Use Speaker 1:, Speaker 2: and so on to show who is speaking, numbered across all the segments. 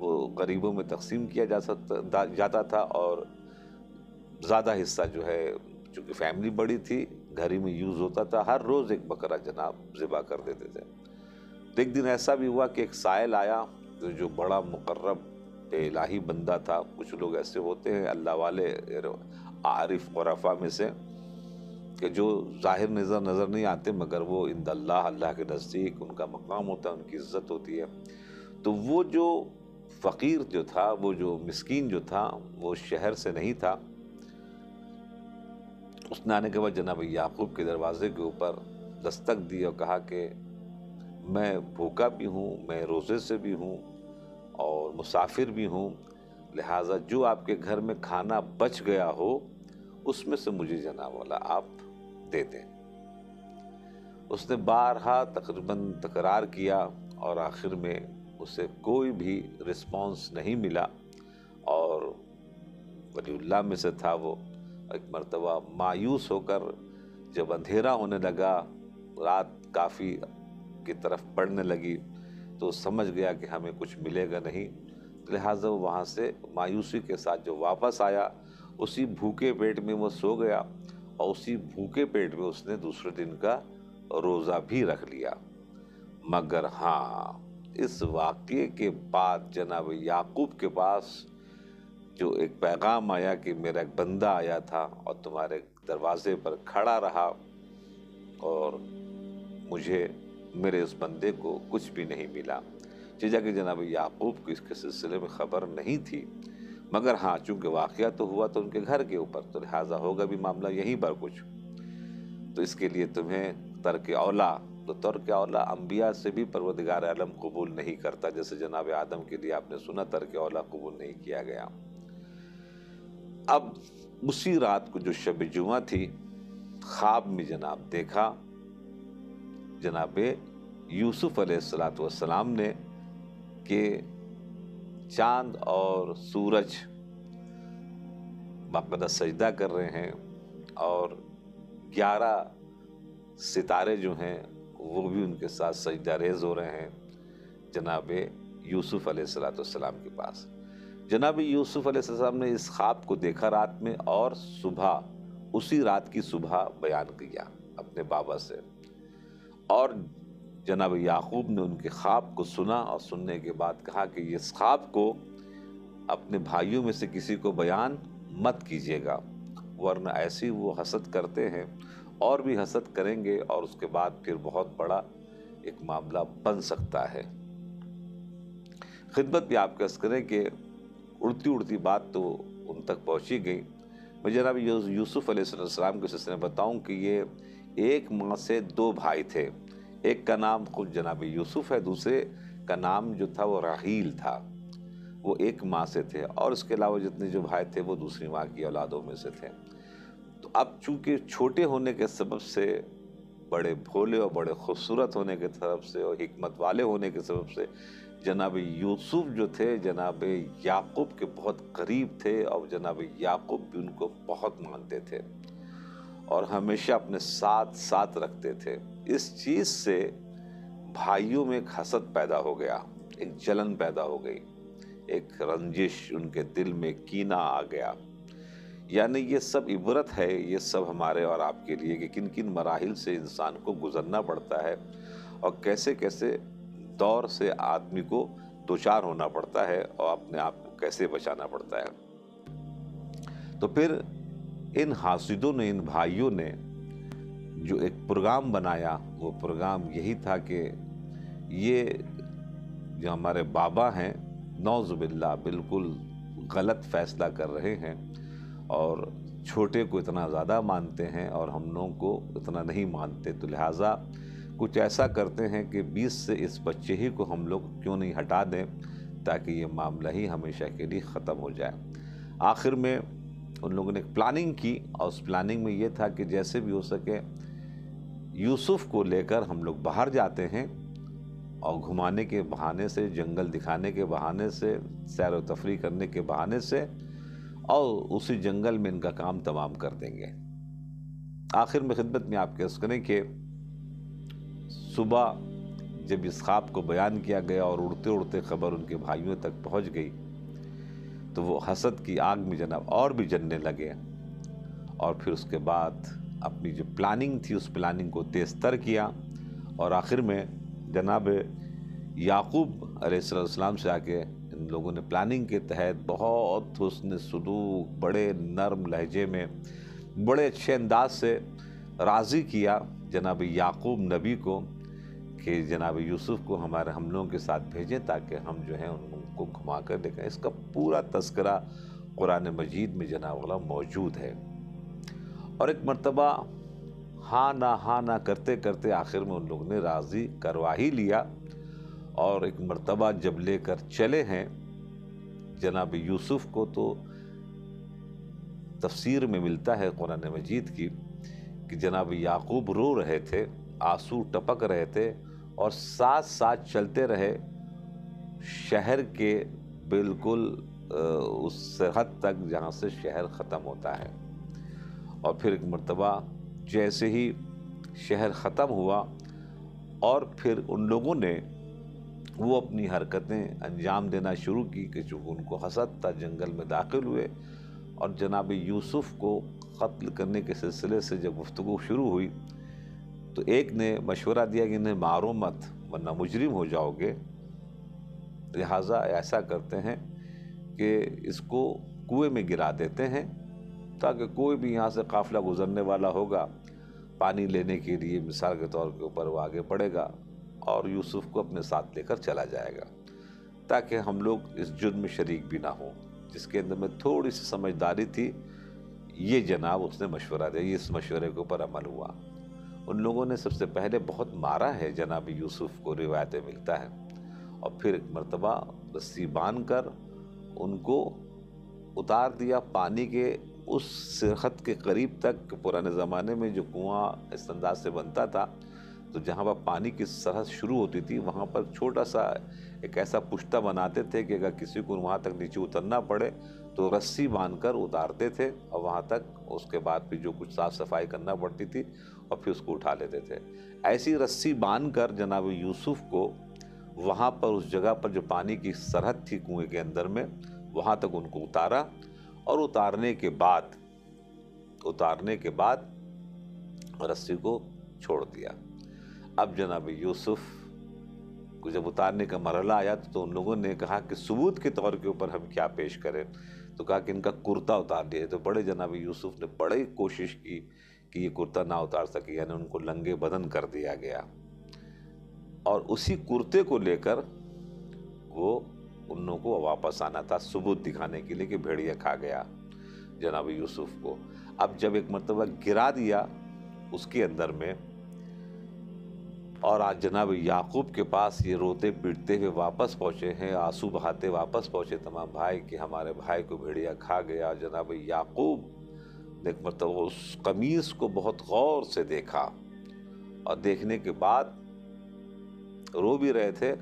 Speaker 1: وہ غریبوں میں تقسیم کیا جاتا تھا، اور زیادہ حصہ جو ہے چونکہ فیملی بڑی تھی گھر ہی میں یوز ہوتا تھا، ہر روز ایک بکرا جناب ذبح کر دیتے تھے۔ تو ایک دن ایسا بھی ہوا کہ ایک سائل آیا جو بڑا مقرب الہی بندہ تھا، کچھ لوگ ایسے ہوتے ہیں اللہ والے عارف عرفا میں سے کہ جو ظاہر نظر نہیں آتے، مگر وہ عند اللہ کے نزدیک ان کا مقام ہوتا ہے، ان کی عزت ہوتی ہے۔ تو وہ جو فقیر جو تھا، وہ جو مسکین جو تھا، وہ شہر سے نہیں تھا، اس نے آنے کے بعد جناب یعقوب کے دروازے کے اوپر دستک دی اور کہا کہ میں بھوکا بھی ہوں، میں روزے سے بھی ہوں اور مسافر بھی ہوں، لہٰذا جو آپ کے گھر میں کھانا بچ گیا ہو اس میں سے مجھے جناب والا آپ دے دیں۔ اس نے بارہا تقریباً تکرار کیا اور آخر میں اسے کوئی بھی رسپانس نہیں ملا، اور ولی اللہ میں سے تھا وہ۔ ایک مرتبہ مایوس ہو کر جب اندھیرا ہونے لگا، رات کافی کی طرف پڑنے لگی، تو سمجھ گیا کہ ہمیں کچھ ملے گا نہیں، لہٰذا وہ وہاں سے مایوسی کے ساتھ جو واپس آیا، اسی بھوکے پیٹ میں وہ سو گیا، اور اسی بھوکے پیٹ میں اس نے دوسرے دن کا روزہ بھی رکھ لیا۔ مگر ہاں، اس واقعے کے بعد جناب یعقوب کے پاس جو ایک پیغام آیا کہ میرا ایک بندہ آیا تھا اور تمہارے دروازے پر کھڑا رہا، اور مجھے میرے اس بندے کو کچھ بھی نہیں ملا، جیسا کہ جناب یعقوب کو اس کے سلسلے میں خبر نہیں تھی، مگر ہاں چونکہ واقعہ تو ہوا تو ان کے گھر کے اوپر، تو لہٰذا ہوگا بھی معاملہ یہیں پر کچھ، تو اس کے لیے تمہیں ترک اولا، تو ترک اولا انبیاء سے بھی پروردگار عالم قبول نہیں کرتا، جیسے جناب آدم کے لیے آپ نے سنا ترک اولا قبول نہیں کیا گیا۔ اب اسی رات کو جو شب جمعہ تھی، خواب میں جناب دیکھا جناب یوسف علیہ السلام نے کہ چاند اور سورج باقاعدہ سجدہ کر رہے ہیں، اور 11 ستارے جو ہیں وہ بھی ان کے ساتھ سجدہ ریز ہو رہے ہیں جناب یوسف علیہ السلام کے پاس۔ جناب یوسف علیہ السلام نے اس خواب کو دیکھا رات میں، اور صبح اسی رات کی صبح بیان کیا اپنے بابا سے، اور جناب یعقوب نے ان کے خواب کو سنا، اور سننے کے بعد کہا کہ اس خواب کو اپنے بھائیوں میں سے کسی کو بیان مت کیجیے گا، ورنہ ایسی وہ حسد کرتے ہیں اور بھی حسد کریں گے، اور اس کے بعد پھر بہت بڑا ایک معاملہ بن سکتا ہے۔ خدمت بھی آپ کا عرض کریں کہ اڑتی بات تو ان تک پہنچی گئی۔ میں جناب یوسف علیہ السلام کے سلسلے میں بتاؤں کہ یہ ایک ماں سے 2 بھائی تھے، ایک کا نام خود جناب یوسف ہے، دوسرے کا نام جو تھا وہ راحیل تھا، وہ ایک ماں سے تھے، اور اس کے علاوہ جتنے جو بھائی تھے وہ دوسری ماں کی اولادوں میں سے تھے۔ تو اب چونکہ چھوٹے ہونے کے سبب سے، بڑے بھولے اور بڑے خوبصورت ہونے کے سبب سے، اور حکمت والے ہونے کے سبب سے، جناب یوسف جو تھے جناب یعقوب کے بہت قریب تھے، اور جناب یعقوب بھی ان کو بہت مانتے تھے اور ہمیشہ اپنے ساتھ رکھتے تھے۔ اس چیز سے بھائیوں میں ایک حسد پیدا ہو گیا، ایک جلن پیدا ہو گئی، ایک رنجش، ان کے دل میں کینہ آ گیا۔ یعنی یہ سب عبرت ہے، یہ سب ہمارے اور آپ کے لیے کہ کن کن مراحل سے انسان کو گزرنا پڑتا ہے، اور کیسے کیسے دور سے آدمی کو دوچار ہونا پڑتا ہے، اور اپنے آپ کو کیسے بچانا پڑتا ہے۔ تو پھر ان حاسدوں نے، ان بھائیوں نے جو ایک پروگرام بنایا، وہ پروگرام یہی تھا کہ یہ جو ہمارے بابا ہیں نعوذ باللہ بالکل غلط فیصلہ کر رہے ہیں، اور چھوٹے کو اتنا زیادہ مانتے ہیں اور ہم لوگوں کو اتنا نہیں مانتے، تو لہٰذا کچھ ایسا کرتے ہیں کہ 20 سے اس بچے ہی کو ہم لوگ کیوں نہیں ہٹا دیں، تاکہ یہ معاملہ ہی ہمیشہ کے لیے ختم ہو جائے۔ آخر میں ان لوگوں نے ایک پلاننگ کی، اور اس پلاننگ میں یہ تھا کہ جیسے بھی ہو سکے یوسف کو لے کر ہم لوگ باہر جاتے ہیں، اور گھمانے کے بہانے سے، جنگل دکھانے کے بہانے سے، سیر و تفریح کرنے کے بہانے سے، اور اسی جنگل میں ان کا کام تمام کر دیں گے۔ آخر میں خدمت میں آپ کے عرض کریں کہ صبح جب اس خواب کو بیان کیا گیا اور اڑتے اڑتے خبر ان کے بھائیوں تک پہنچ گئی تو وہ حسد کی آگ میں جناب اور بھی جلنے لگے، اور پھر اس کے بعد اپنی جو پلاننگ تھی اس پلاننگ کو تیز تر کیا، اور آخر میں جناب یعقوب علیہ السلام سے آ کے ان لوگوں نے پلاننگ کے تحت بہت حسن سلوک، بڑے نرم لہجے میں، بڑے اچھے انداز سے راضی کیا جناب یعقوب نبی کو کہ جناب یوسف کو ہمارے ہم لوگوں کے ساتھ بھیجیں تاکہ ہم جو ہیں ان کو گھما کر دیکھیں۔ اس کا پورا تذکرہ قرآن مجید میں جناب اللہ موجود ہے۔ اور ایک مرتبہ ہاں نہ کرتے کرتے آخر میں ان لوگوں نے راضی کروا ہی لیا، اور ایک مرتبہ جب لے کر چلے ہیں جناب یوسف کو، تو تفسیر میں ملتا ہے قرآن مجید کی کہ جناب یعقوب رو رہے تھے، آنسو ٹپک رہے تھے، اور ساتھ ساتھ چلتے رہے شہر کے بالکل اس سرحد تک جہاں سے شہر ختم ہوتا ہے۔ اور پھر ایک مرتبہ جیسے ہی شہر ختم ہوا اور پھر ان لوگوں نے وہ اپنی حرکتیں انجام دینا شروع کی کہ چونکہ ان کو حسد تھا، جنگل میں داخل ہوئے، اور جناب یوسف کو قتل کرنے کے سلسلے سے جب گفتگو شروع ہوئی تو ایک نے مشورہ دیا کہ انہیں مارو مت ورنہ مجرم ہو جاؤ گے، لہٰذا ایسا کرتے ہیں کہ اس کو کنویں میں گرا دیتے ہیں تاکہ کوئی بھی یہاں سے قافلہ گزرنے والا ہوگا پانی لینے کے لیے مثال کے طور کے اوپر وہ آگے پڑے گا اور یوسف کو اپنے ساتھ لے کر چلا جائے گا، تاکہ ہم لوگ اس جرم میں شریک بھی نہ ہوں۔ جس کے اندر میں تھوڑی سی سمجھداری تھی، یہ جناب اس نے مشورہ دیا، یہ اس مشورے کے اوپر عمل ہوا۔ ان لوگوں نے سب سے پہلے بہت مارا ہے جناب یوسف کو، روایت میں ملتا ہے، اور پھر ایک مرتبہ رسی باندھ کر ان کو اتار دیا پانی کے اس سرحد کے قریب تک۔ پرانے زمانے میں جو کنواں اس انداز سے بنتا تھا تو جہاں پر پانی کی سرحد شروع ہوتی تھی وہاں پر چھوٹا سا ایک ایسا پشتہ بناتے تھے کہ اگر کسی کو وہاں تک نیچے اترنا پڑے تو رسی باندھ کر اتارتے تھے، اور وہاں تک اس کے بعد پھر جو کچھ صاف صفائی کرنا پڑتی تھی اور پھر اس کو اٹھا لیتے تھے۔ ایسی رسی باندھ کر جناب یوسف کو وہاں پر اس جگہ پر جو پانی کی سرحد تھی کنویں کے اندر میں، وہاں تک ان کو اتارا، اور اتارنے کے بعد رسی کو چھوڑ دیا۔ اب جناب یوسف کو جب اتارنے کا مرحلہ آیا تو ان لوگوں نے کہا کہ ثبوت کے طور کے اوپر ہم کیا پیش کریں، تو کہا کہ ان کا کرتا اتار دیا۔ تو بڑے جناب یوسف نے بڑی کوشش کی کہ یہ کرتا نہ اتار سکے، یعنی ان کو لنگے بدن کر دیا گیا، اور اسی کرتے کو لے کر وہ ان لوگوں کو واپس آنا تھا ثبوت دکھانے کے لیے کہ بھیڑیا کھا گیا جناب یوسف کو۔ اب جب ایک مرتبہ گرا دیا اس کے اندر میں، اور آج جناب یعقوب کے پاس یہ روتے پیٹتے ہوئے واپس پہنچے ہیں، آنسو بہاتے واپس پہنچے تمام بھائی کہ ہمارے بھائی کو بھیڑیا کھا گیا۔ جناب یعقوب نے ایک مرتبہ اس قمیص کو بہت غور سے دیکھا، اور دیکھنے کے بعد رو بھی رہے تھے،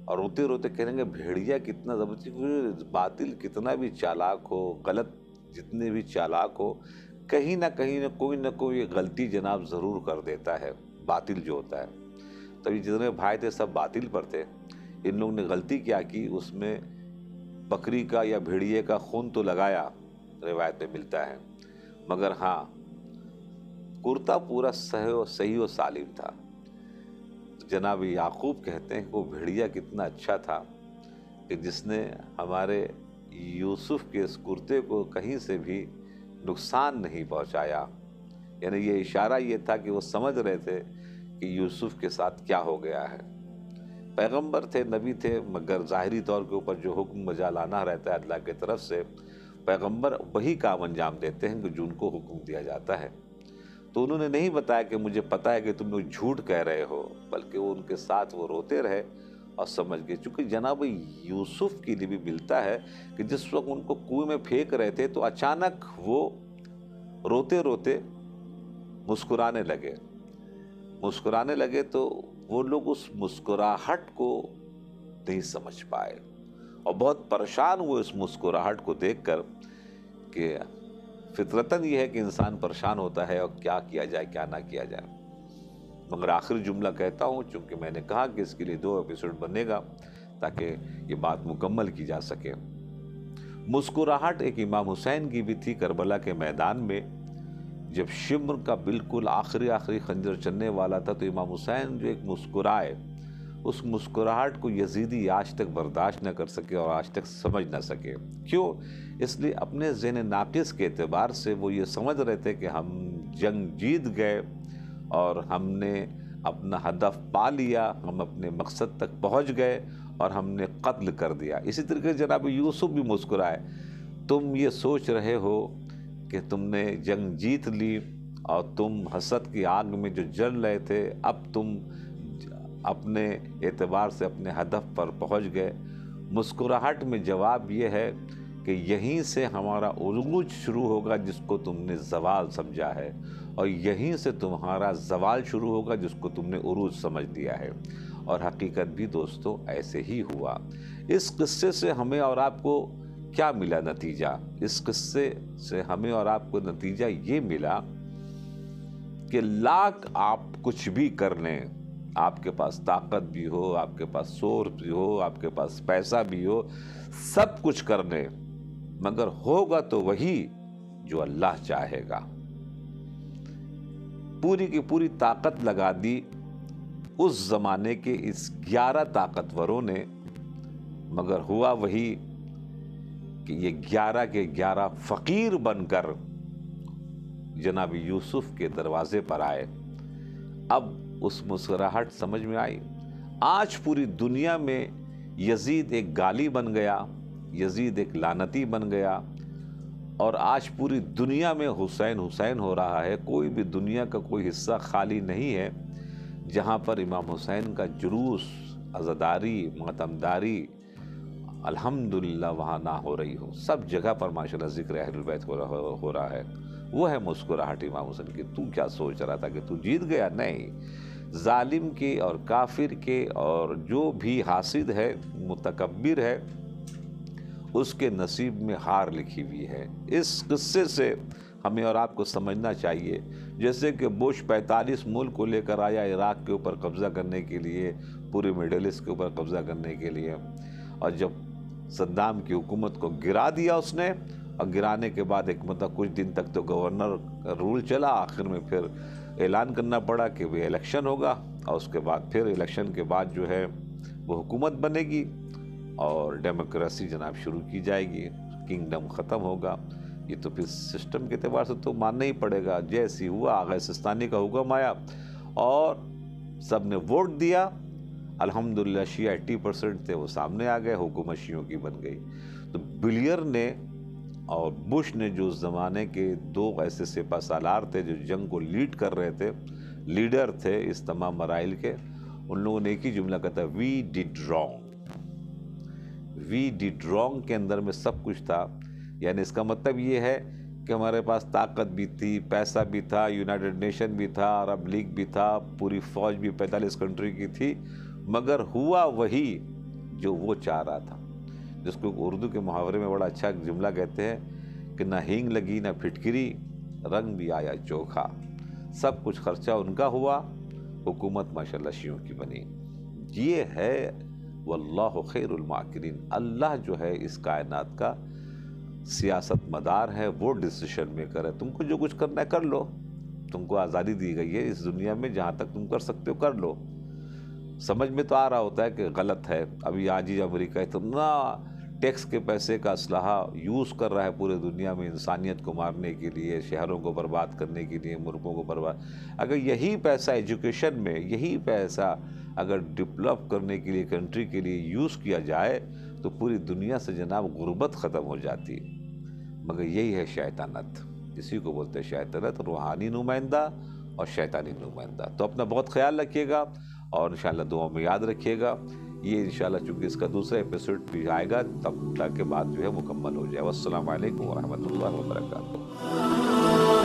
Speaker 1: اور روتے روتے کہنے گے بھیڑیا کتنا زبردست، باطل کتنا بھی چالاک ہو، غلط جتنے بھی چالاک ہو، کہیں نہ کوئی غلطی جناب ضرور کر دیتا ہے، باطل جو ہوتا ہے۔ تبھی جتنے بھائی تھے سب باطل پر تھے، ان لوگوں نے غلطی کیا کی، اس میں بکری کا یا بھیڑیے کا خون تو لگایا، روایت میں ملتا ہے، مگر ہاں کرتا پورا صحیح و سالم تھا۔ جناب یعقوب کہتے ہیں کہ وہ بھیڑیا کتنا اچھا تھا کہ جس نے ہمارے یوسف کے اس کرتے کو کہیں سے بھی نقصان نہیں پہنچایا، یعنی یہ اشارہ یہ تھا کہ وہ سمجھ رہے تھے کہ یوسف کے ساتھ کیا ہو گیا ہے۔ پیغمبر تھے، نبی تھے، مگر ظاہری طور کے اوپر جو حکم بجا لانا رہتا ہے اللہ کی طرف سے، پیغمبر وہی کام انجام دیتے ہیں کہ جو ان کو حکم دیا جاتا ہے۔ تو انہوں نے نہیں بتایا کہ مجھے پتہ ہے کہ تم لوگ جھوٹ کہہ رہے ہو، بلکہ وہ ان کے ساتھ وہ روتے رہے اور سمجھ گئے۔ چونکہ جناب یوسف کے لیے بھی ملتا ہے کہ جس وقت ان کو کنویں میں پھینک رہے تھے تو اچانک وہ روتے روتے مسکرانے لگے تو وہ لوگ اس مسکراہٹ کو نہیں سمجھ پائے اور بہت پریشان ہوئے اس مسکراہٹ کو دیکھ کر کہ فطرتاً یہ ہے کہ انسان پریشان ہوتا ہے اور کیا کیا جائے کیا نہ کیا جائے۔ مگر آخری جملہ کہتا ہوں، چونکہ میں نے کہا کہ اس کے لیے 2 ایپیسوڈ بنے گا تاکہ یہ بات مکمل کی جا سکے۔ مسکراہٹ ایک امام حسین کی بھی تھی کربلا کے میدان میں، جب شمر کا بالکل آخری خنجر چلنے والا تھا تو امام حسین جو ایک مسکرائے، اس مسکراہٹ کو یزیدی آج تک برداشت نہ کر سکے اور آج تک سمجھ نہ سکے۔ کیوں؟ اس لیے اپنے ذہن ناقص کے اعتبار سے وہ یہ سمجھ رہے تھے کہ ہم جنگ جیت گئے اور ہم نے اپنا ہدف پا لیا، ہم اپنے مقصد تک پہنچ گئے اور ہم نے قتل کر دیا۔ اسی طریقے سے جناب یوسف بھی مسکرائے، تم یہ سوچ رہے ہو کہ تم نے جنگ جیت لی اور تم حسد کی آگ میں جو جل رہے تھے، اب تم اپنے اعتبار سے اپنے ہدف پر پہنچ گئے۔ مسکراہٹ میں جواب یہ ہے کہ یہیں سے ہمارا عروج شروع ہوگا جس کو تم نے زوال سمجھا ہے، اور یہیں سے تمہارا زوال شروع ہوگا جس کو تم نے عروج سمجھ لیا ہے۔ اور حقیقت بھی دوستو ایسے ہی ہوا۔ اس قصے سے ہمیں اور آپ کو کیا ملا نتیجہ؟ اس قصے سے ہمیں اور آپ کو نتیجہ یہ ملا کہ لاکھ آپ کچھ بھی کر لیں، آپ کے پاس طاقت بھی ہو، آپ کے پاس سورس بھی ہو، آپ کے پاس پیسہ بھی ہو، سب کچھ کر لیں، مگر ہوگا تو وہی جو اللہ چاہے گا۔ پوری کی پوری طاقت لگا دی اس زمانے کے اس 11 طاقتوروں نے، مگر ہوا وہی کہ یہ 11 کے 11 فقیر بن کر جناب یوسف کے دروازے پر آئے۔ اب اس مسکراہٹ سمجھ میں آئی۔ آج پوری دنیا میں یزید ایک گالی بن گیا، یزید ایک لعنتی بن گیا، اور آج پوری دنیا میں حسین حسین ہو رہا ہے۔ کوئی بھی دنیا کا کوئی حصہ خالی نہیں ہے جہاں پر امام حسین کا جلوس، عزاداری، ماتمداری الحمدللہ وہاں نہ ہو رہی ہو۔ سب جگہ پر ماشاءاللہ ذکر اہل البیت ہو رہا ہے۔ وہ ہے مسکراہٹ امام حسین کی۔ تو کیا سوچ رہا تھا کہ تو جیت گیا؟ نہیں، ظالم کے اور کافر کے اور جو بھی حاسد ہے، متکبر ہے، اس کے نصیب میں ہار لکھی ہوئی ہے۔ اس قصے سے ہمیں اور آپ کو سمجھنا چاہیے، جیسے کہ بش 45 ملک کو لے کر آیا عراق کے اوپر قبضہ کرنے کے لیے، پورے میڈل ایسٹ کے اوپر قبضہ کرنے کے لیے، اور جب صدام کی حکومت کو گرا دیا اس نے، اور گرانے کے بعد ایک کچھ دن تک تو گورنر کا رول چلا، آخر میں پھر اعلان کرنا پڑا کہ وہ الیکشن ہوگا، اور اس کے بعد پھر الیکشن کے بعد جو ہے وہ حکومت بنے گی اور ڈیموکریسی جناب شروع کی جائے گی، کنگڈم ختم ہوگا۔ یہ تو پھر سسٹم کے اعتبار سے تو ماننا ہی پڑے گا۔ جیسی ہوا آغا سستانی کا حکم آیا اور سب نے ووٹ دیا، الحمدللہ شیعہ 80% تھے وہ سامنے آ گئے، حکومت شیعوں کی بن گئی۔ تو بلیئر نے اور بش نے، جو اس زمانے کے 2 ایسے سپہ سالار تھے جو جنگ کو لیڈ کر رہے تھے، لیڈر تھے اس تمام مراحل کے، ان لوگوں نے ایک ہی جملہ کہا تھا، we did wrong. We did wrong کے اندر میں سب کچھ تھا، یعنی اس کا مطلب یہ ہے کہ ہمارے پاس طاقت بھی تھی، پیسہ بھی تھا، یونائٹڈ نیشن بھی تھا، عرب لیگ بھی تھا، پوری فوج بھی 45 کنٹری کی تھی، مگر ہوا وہی جو وہ چاہ رہا تھا، جس کو اردو کے محاورے میں بڑا اچھا جملہ کہتے ہیں کہ نہ ہینگ لگی نہ پھٹکری، رنگ بھی آیا چوکھا۔ سب کچھ خرچہ ان کا ہوا، حکومت ماشاءاللہ شیعوں کی بنی۔ یہ ہے واللہ خیر الماکرین۔ اللہ جو ہے اس کائنات کا سیاست مدار ہے، وہ ڈیسیشن میکر ہے۔ تم کو جو کچھ کرنا ہے کر لو، تم کو آزادی دی گئی ہے اس دنیا میں، جہاں تک تم کر سکتے ہو کر لو۔ سمجھ میں تو آ رہا ہوتا ہے کہ غلط ہے، ابھی آج ہی امریکہ اتنا ٹیکس کے پیسے کا اسلحہ یوز کر رہا ہے پورے دنیا میں انسانیت کو مارنے کے لیے، شہروں کو برباد کرنے کے لیے، ملکوں کو برباد۔ اگر یہی پیسہ ایجوکیشن میں، یہی پیسہ اگر ڈیولپ کرنے کے لیے، کنٹری کے لیے یوز کیا جائے تو پوری دنیا سے جناب غربت ختم ہو جاتی۔ مگر یہی ہے شیطانت، اسی کو بولتے ہیں شیطانت، روحانی نمائندہ اور شیطانی نمائندہ۔ تو اپنا بہت خیال رکھیے گا اور انشاءاللہ دعاؤں میں یاد رکھیے گا۔ یہ انشاءاللہ چونکہ اس کا دوسرا ایپیسوڈ بھی آئے گا، تب تک کے بعد جو ہے مکمل ہو جائے۔ والسلام علیکم ورحمۃ اللہ وبرکاتہ۔